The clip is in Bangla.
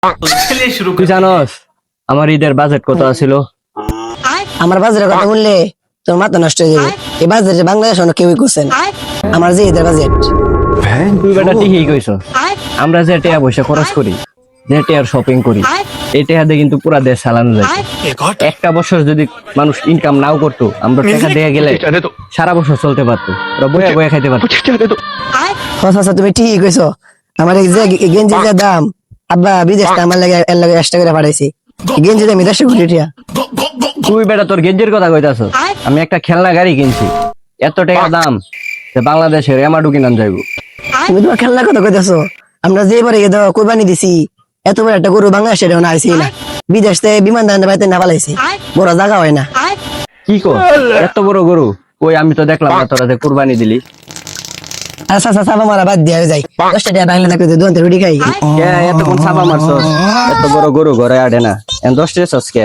তুই জানোস আমার ঈদের বাজেট কত ছিল? আমার বাজারের কথা বললে তোর মাথা নষ্ট হয়ে যাবে। এই বাজারে বাংলাদেশ অনেক কেউই করছে না। আমার যে ঈদের বাজেট তুই বেটা ঠিকই কইছ। আমরা যে টাকা পয়সা খরচ করি, যে টাকার শপিং করি, এই টাকা দিয়ে কিন্তু পুরা দেশ চালানো যায়। একটা বছর যদি মানুষ ইনকাম নাও করতো, আমরা টাকা দিয়ে গেলে সারা বছর চলতে পারতো, ওরা বয়ে বয়ে খাইতে পারতো। আচ্ছা তুমি ঠিকই কইছো। আমার এই যে গেঞ্জির যে দাম, আব্বা বিদেশটা আমার লাগে এর লাগে এক্সট্রা করে পাঠাইছি। গেঞ্জি দাম 10 কোটি টাকা। তুই বেটা তোর গেঞ্জির কথা কইতাছ, আমি একটা খেলনা গাড়ি কিনছি, এত টাকা দাম যে বাংলাদেশের এমাডু কিনান যাইব। তুমি তোমার খেলনার কথা কইতাছো। আমরা যে এবারে ঈদ কোরবানি দিছি, এত বড় একটা গরু বাংলাদেশে না আইছি না, বিদেশ থেকে বিমান দান বাইতে না পালাইছি, বড় জায়গা হয় না। কি কর এত বড় গরু? ওই আমি তো দেখলাম না তোরা যে কুরবানি দিলি। আচ্ছা আচ্ছা সাবা মারা বাদ দিয়ে যাই। 10 টাকা বাংলা থাকলে দুধ রুটি খাই। এতক্ষণ ছাপা মারছস, এত বড় গরু ঘরে আডে না, 10 টাকা কে?